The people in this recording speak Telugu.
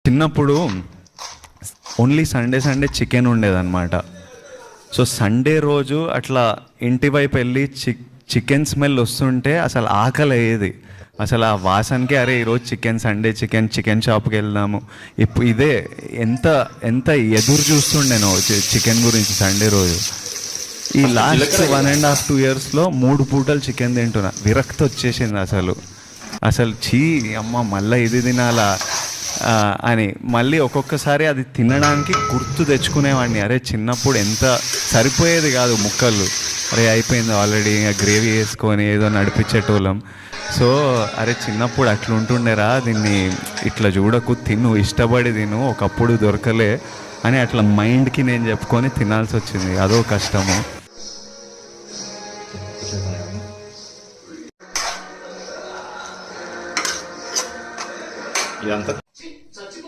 చిన్నప్పుడు ఓన్లీ సండే చికెన్ ఉండేదన్నమాట. సో సండే రోజు అట్లా ఇంటి వైపు వెళ్ళి చికెన్ స్మెల్ వస్తుంటే అసలు ఆకలి అయ్యేది. అసలు ఆ వాసనకి అరే ఈరోజు సండే చికెన్ షాప్కి వెళ్దాము. ఇప్పుడు ఇదే ఎంత ఎంత ఎదురు చూస్తుండేనో చికెన్ గురించి సండే రోజు. ఈ లాస్ట్ 1.5 2 yearsలో 3 పూటలు చికెన్ తింటున్నా. విరక్తి వచ్చేసింది అసలు చీ అమ్మ మళ్ళీ ఇది తినాలా అని. మళ్ళీ ఒక్కొక్కసారి అది తినడానికి గుర్తు తెచ్చుకునేవాడిని. అరే చిన్నప్పుడు ఎంత సరిపోయేది కాదు ముక్కలు, అరే అయిపోయింది ఆల్రెడీ, ఇంకా గ్రేవీ వేసుకొని ఏదో నడిపించేటోళ్ళం. సో అరే చిన్నప్పుడు అట్లుంటుండేరా, దీన్ని ఇట్లా చూడకు, తిను, ఇష్టపడి తిను, ఒకప్పుడు దొరకలే అని అట్లా మైండ్కి నేను చెప్పుకొని తినాల్సి వచ్చింది. అదో కష్టము. ఇదంతా